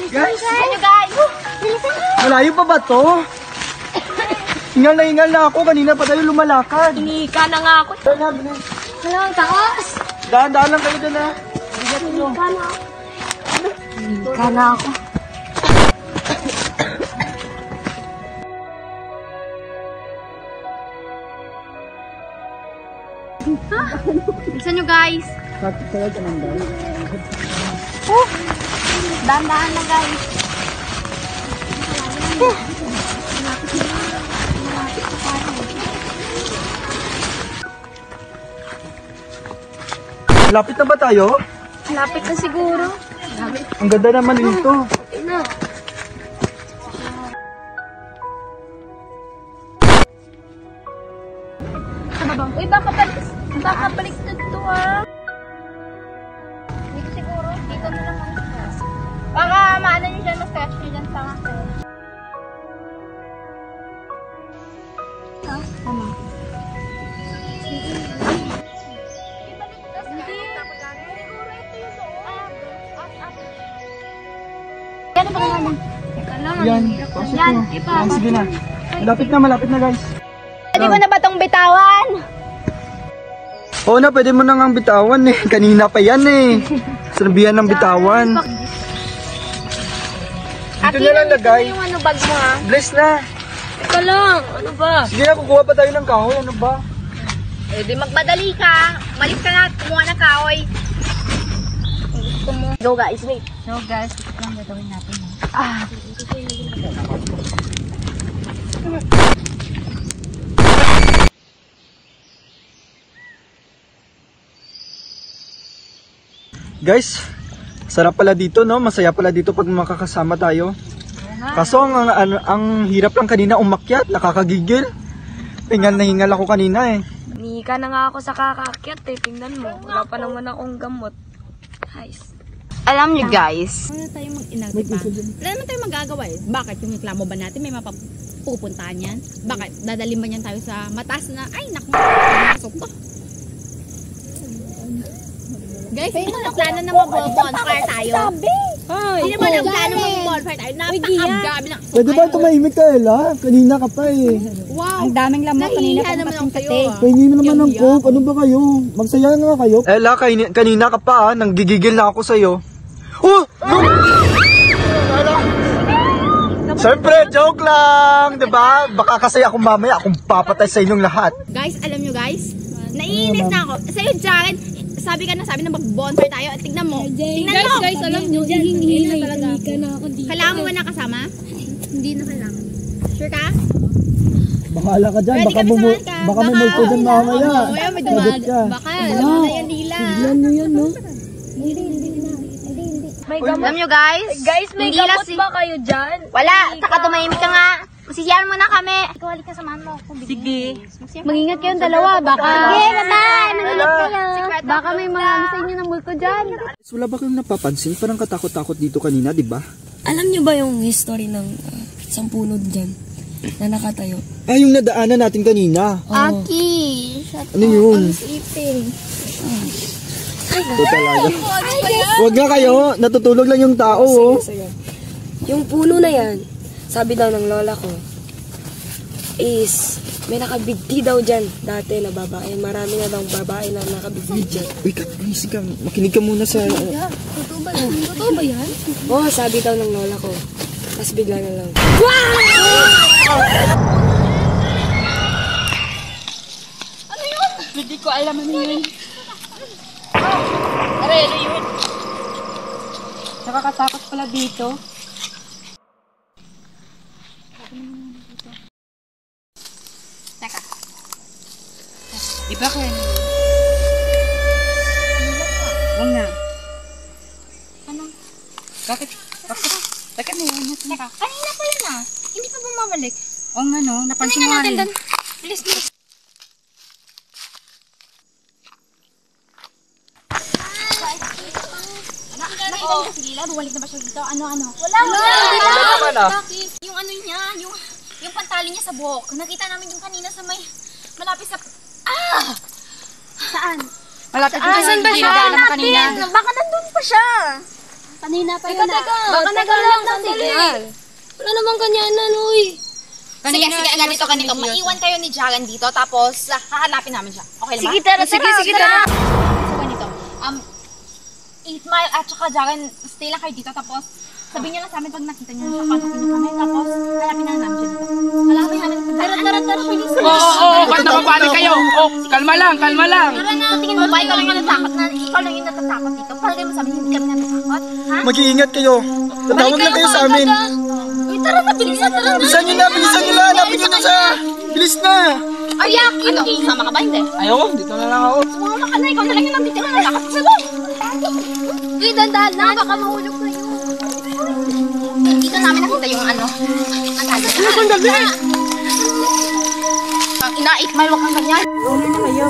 Guys! Bilisan nyo, guys! Malayo pa ba to? Hingal na ako. Kanina pa tayo lumalakad. Inika na nga ako. Hala, ang taas! Daan-daan lang kayo dyan ha. Inika na ako. Bilisan nyo, guys! Daan-daan lang, guys! Lapit na ba tayo? Lapit na siguro. Ang ganda naman dito. Ina. Ano ba? Uy, baka balik na to ah. Dito siguro. Dito na lang ako. Baka maano nyo dyan, mas-catch nyo dyan sa mga. Tama. Ano ba naman? Yan. Yan, ipa. Yan, sige na. Malapit na guys. Pwede mo na ba itong bitawan? Oo na, pwede mo na nga bitawan eh. Kanina pa yan eh. Sinabihan ng bitawan. Dito na lang lagay. Yung ano bag mo ha? Bless na. Ito lang. Ano ba? Sige na, kukuha pa tayo ng kahoy. Ano ba? Eh di magmadali ka. Malis ka na. Kumuha ng kahoy. Kung gusto mo. Go guys, wait. So guys, ito lang gagawin natin. Guys, sarap pala dito no? Masaya pala dito pag makakasama tayo. Kaso ang hirap lang kanina umakyat, nakakagigil. Hingal na hingal ako kanina eh. Nika na nga ako sa kakakyat eh. Tingnan mo. Wala pa naman akong gamot. Guys. Alam nyo guys. Wala tayong mag-inag, diba? Wala naman tayong magagawa eh. Bakit? Yung reklamo ba natin may mapupuntahan yan? Bakit? Dadalhin ba niyan tayo sa mataas na, ay naku, masok to. Guys, hindi na plano na mag-bonfire tayo. Hindi naman ang plano mag-bonfire tayo. Napaka-gabi lang. Pwede ba tumahimik ka Ella? Kanina ka pa eh. Wow. Ang daming lamok kanina pang pating-pati. Pahingin naman ng coke. Ano ba kayo? Magsaya nga kayo. Ella, kanina ka pa ah. Nanggigigil na ako sa'yo. Oh! Siyempre, joke lang. Diba? Baka kasi akong mamaya akong papatay sa inyong lahat. Guys, alam nyo guys, naiinis na ako. Sa'yo, Jared, sabi na mag-bonfire tayo. At tignan mo. Tignan mo. Guys, alam nyo, hihingi na talaga ako. Kailangan mo ba nakasama? Hindi na kailangan. Sure ka? Bahala ka dyan. Baka mumulto dyan mamaya. Mamaya may dumag. Baka, yan nila. Yan no? Alam nyo guys. Guys, may hindi gamot lasing. ba kayo dyan? Wala. Saka tumahimik ka nga. Masisiyan mo na kami. Ikaw halik ka samahan mo. Sige. Mag-ingat kayong dalawa. Baka... Sige, bye-bye. Manilip kayo. Baka may mga sa inyo ng multo dyan. Wala ba kayong napapansin? Parang katakot-takot dito kanina, di ba? Alam niyo ba yung history ng isang puno dyan na nakatayo? Ah, yung nadaanan natin kanina. Aki. Ano yun? Iping. Ito talaga. Huwag nga kayo. Natutulog lang yung tao. Oh. Yung puno na yan, sabi daw ng lola ko, is may nakabigti daw dyan dati na babae. Marami na daw babae na nakabigti dyan. Uy, easy ka. Makinig ka muna sa... Totoo ba yan? Oo, sabi daw ng lola ko. Tapos bigla na lang. Ano yun? Hindi ko alam ano yun. Aray, ano yun? Nakakatakot pala dito. Teka. Iba kaya nyo. Huwag na. Ano? Bakit? Bakit mo yan? Teka. Kanina pa yun ah. Hindi pa bumabalik. O nga no, napansin Tingnan mo natin rin. doon. Bilis, bilis. Nakita si Lila, bumalik na ba siya dito? Ano? Wala. Bakit? Yung ano niya, yung pantali niya sa buhok. Nakita namin yung kanina sa may malapit sa... Saan? Malapit mo Saan ba siya? Dinadaanan mo kanina. Baka nandun pa siya. Kanina pa yun na. Baka naglalap ng signal. Wala namang ganyanan, uy. Sige, ganito. Maiwan kayo ni Jagan dito, tapos hahanapin namin siya. Okay lang ba? Sige, tara. So, ganito. 8 Mile at saka Jagan, stay lang kayo dito, tapos sabihin niyo lang sa amin pag nakita niyo siya, kontakin niyo kami, tapos hanapin na namin siya dito. Hanapin namin kung tara, bilis. Oo, ba't napapanik kayo? Oh, kalma lang. Tara na, tingin mo ba, ikaw lang yung natatakot dito. Palagay mo sabi, hindi kami natatakot, ha? Mag-iingat kayo. Tatawag lang kayo sa amin. Uy, tara na, bilisan, tara na. Bilisan nyo na. Hanapin nyo na siya. Bilis na. Ay, Yakin! Sama ka ba, hindi? Ayoko, dito na lang ako. Sumama ka na, ikaw na lang yung nandito na nalakas sa loob. Uy, dandahan na, baka mahulog na yun. Dito namin nakita yung natago. Sandali! Ang ina, 8 Mile, wag kang ganyan. Mauna na kayo.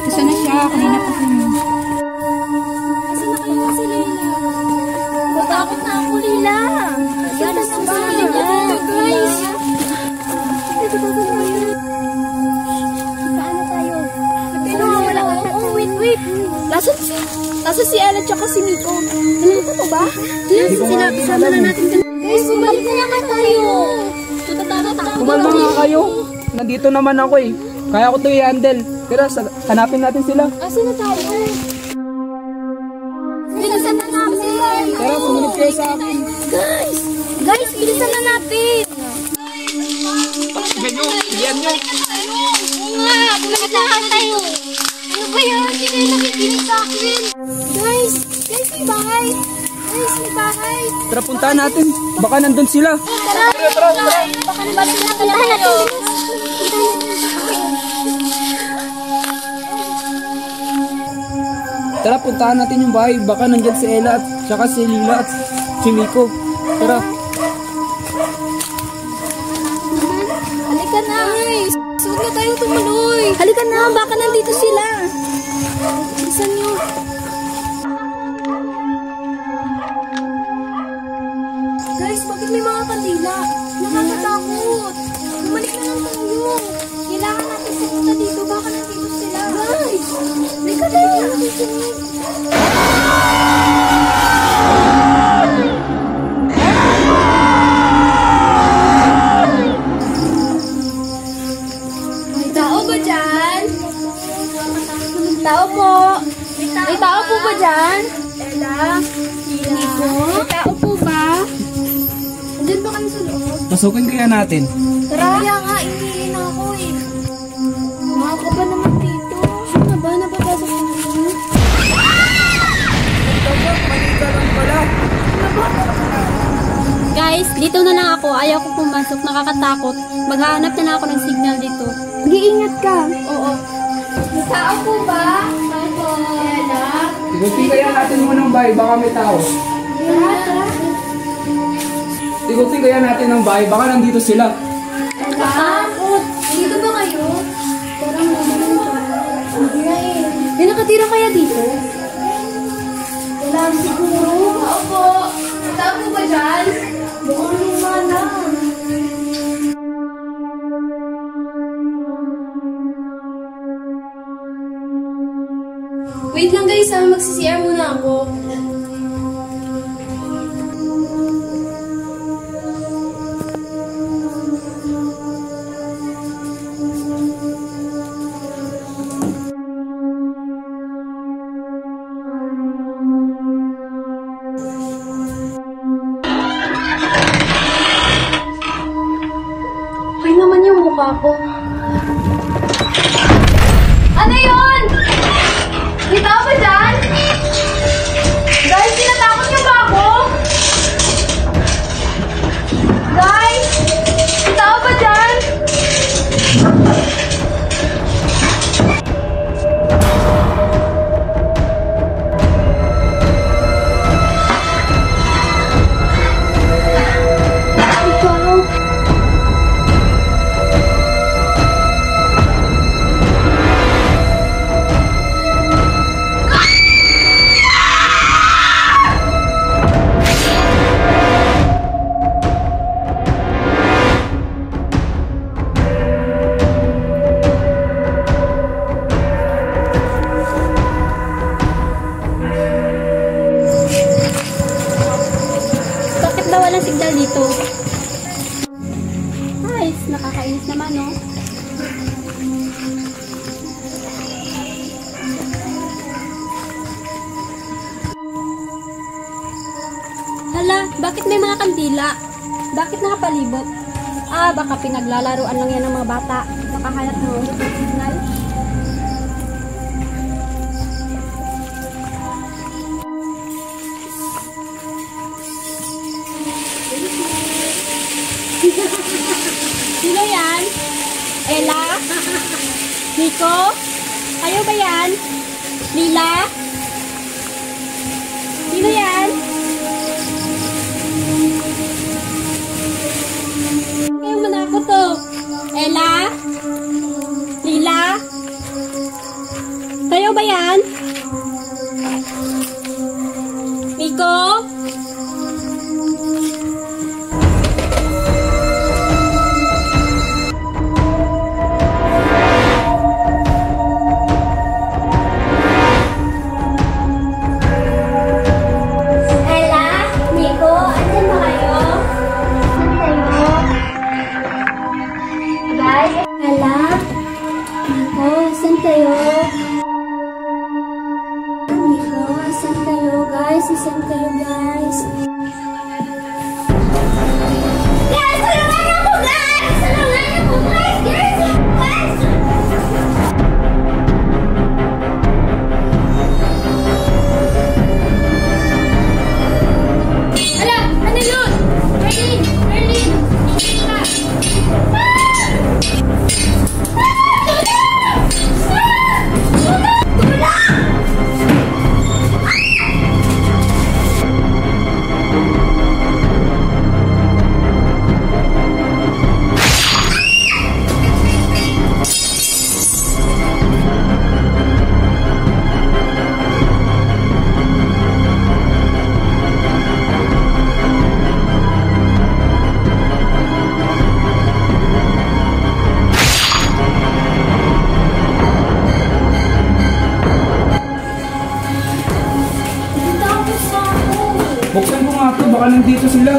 Kasi na siya, kanina pa siya. Kasi na kayo kasi, Leila. Matakot na ako, Leila. Yan, nasa ba? Guys. Paano tayo? Wala ka. Oh, wait. Nasa si Ella tsaka si Miko. Nalito mo ba? Sama na natin. Guys, bumalik na naman tayo. Kumalma nga kayo. Nandito naman ako eh. Kaya ko to i-handle. Pero hanapin natin sila. Asan na tayo? Bilisan na natin. Tara, sumunod kayo sa akin. Guys, bilisan na natin. Ganyo, iyan nyo. Oo nga, bumalik na tayo. Ano ba yan? Hindi kayo nakikinig sa akin. Guys, may bahay. Tara, puntahan natin. Baka nandun sila. Tara. Baka nabalik na tayo. Tara, puntahan natin yung bahay. Baka nandyan si Ella at saka si Lila at si Miko. Tara. Halika na. Suot na tayo tumuloy. Halika na, baka nandito sila. Bilisan nyo. Guys, bakit may mga kandila? Nakakatakot. Bumalik na lang tayo. Kailangan natin pumunta dito. Baka nandito sila. Guys, may kandila. May tao ba dyan? Tao po. May tao po ba dyan? Ella? Nico? May tao po ba? Andyan ba kami sa loob? Pasukin kaya natin. Tara. Kaya nga, iniin ako eh. Mga ka ba naman dito? Sino ba? Napapasok na naman? Guys, dito na lang ako. Ayaw ko pumasok. Nakakatakot. Maghahanap na lang ako ng signal dito. Mag-iingat ka. Oo. May tao po ba? Ako. Ella? Igutin kaya natin muna ng bahay. Baka may tao. Tara. Igutin kaya natin ng bahay. Baka nandito sila. Takot. Dito ba kayo? Parang naman hindi na eh. May nakatira kaya dito? Wala siguro. Opo. Tao po ba dyan? Mukhang luma na. Wait lang guys, magsi-CR muna ako. Okay naman yung mukha ko. Ano yun? May tao ba dyan? Guys, tinatakot niyo ba ako? Guys, may tao ba dyan? Ikaw. ng signal dito. Guys, nakakainis naman, no? Hala, bakit may mga kandila? Bakit nakapalibot? Ah, baka pinaglalaruan lang yan ng mga bata. Makahanap ng ulit ng signal. Sino yan? Ella? Nico? Kayo ba yan? Lila? Sino yan? Kayo manako to. Ella? Lila? Kayo ba yan? Nico? Saan kayo, guys? Guys, tulungan niyo ako, guys! Tulungan niyo ako, guys! Guys! Hala! Ano yun? Erlyn! Erlyn! Buksan mo nga ito, baka nandito sila.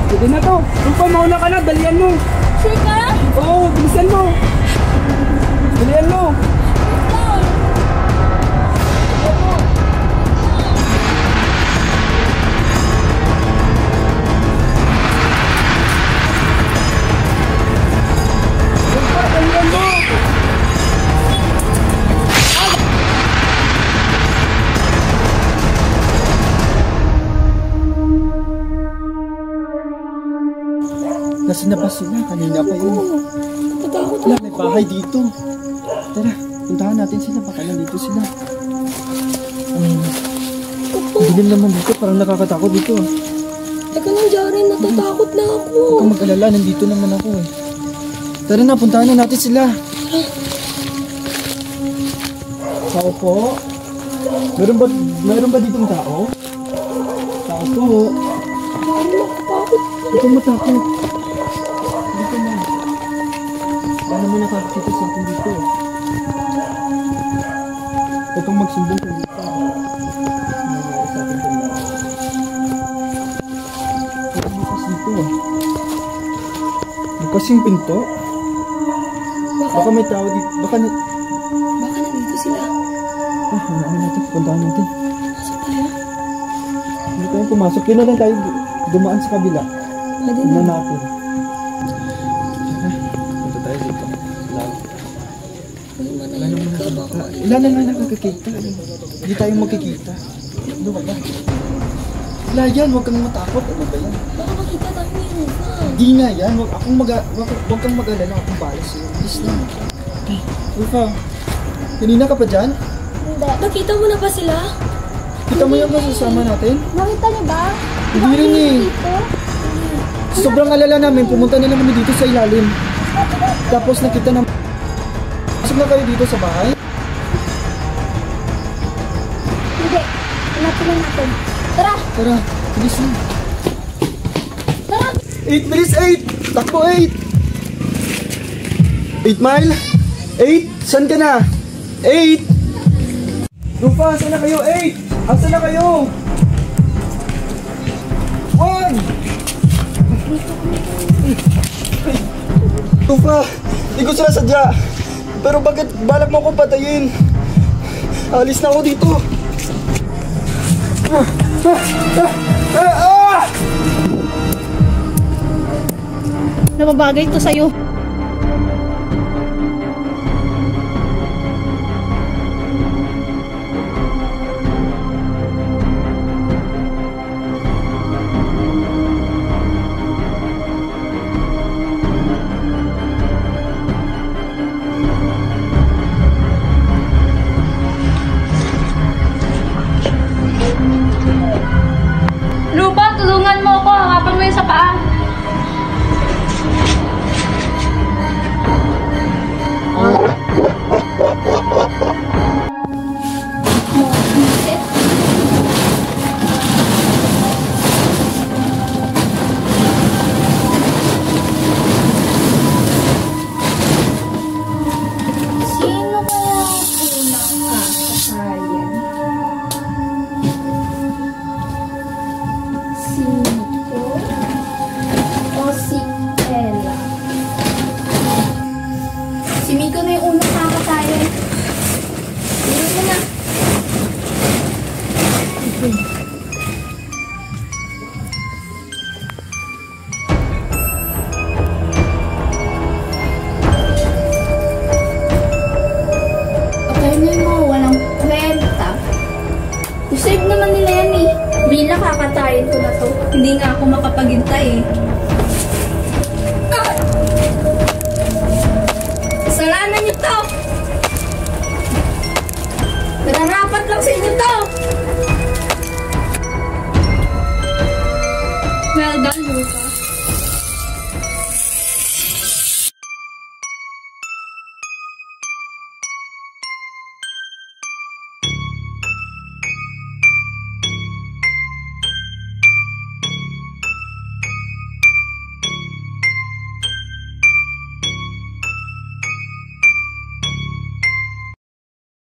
Sige na to. Rupa, mauna ka na. Dalian mo. Sure ka? Oo, bilisan mo. Dalian mo. Rupa, dalian mo. Nasaan na ba sila? Kanina pa yun. Wala, may bahay dito. Tara, puntahan natin sila. Baka nandito sila. Dilim naman dito. Parang nakakatakot dito. Teka lang, Jaren. Natatakot na ako. Huwag kang mag-alala. Nandito naman ako eh. Tara na, puntahan na natin sila. Tao po? Meron ba ditong tao? Tao po. Huwag kang matakot. Dito na. Paano mo nakakita sa akin dito? Huwag kang magsumbong kung dito. Nangyari sa akin kanina. Huwag bukas dito ah. Bukas yung pinto? Baka may tao dito. Baka nandito sila. Ah, hanapin natin. Puntahan natin. Nasaan tayo? pumasok. Yun na lang tayo dumaan sa kabila. Tignan natin. Punta tayo dito. Ilan na lang nakakikita. Hindi tayo magkikita. Ano ba ba? Wala yan, huwag kang matakot. Ano ba yan? Baka makita tayo ni Rufa. Di nga yan, huwag kang mag-alala. Akong balas yun. Please lang. Rufa, kanina ka pa dyan? Hindi. Nakita mo na ba sila? Kita mo yung kasama natin? Nakita niyo ba? Hindi rin eh. Sobrang alala namin, pumunta na lang kami dito sa ilalim. Tapos nakita na... Pasok na kayo dito sa bahay? Hindi. Hanapin na natin. Tara! Tara, bilis na. Tara! 8, bilis 8! Takbo 8! 8 mile? 8? Saan ka na? 8! Rufa, saan na kayo? 8! Asa na kayo? 1! Rufa, di ko sila sadya. Pero bakit balak mo akong patayin? Alis na ako dito. Nababagay to sa'yo. Rupa, tulungan mo ako. Hangapan mo yung sa paa. Sino kaya unang kakatayan? Si Nico o si Ella? Si Miko na yung unang kakatayan. Sino mo na? Okay na yung mga walang kwenta. Deserve naman nila yan eh. Bila kakatayin ko na to. Hindi nga ako makapaghintay eh. Kasalanan niyo to! Nararapat lang sa inyo to! Well done, Luca.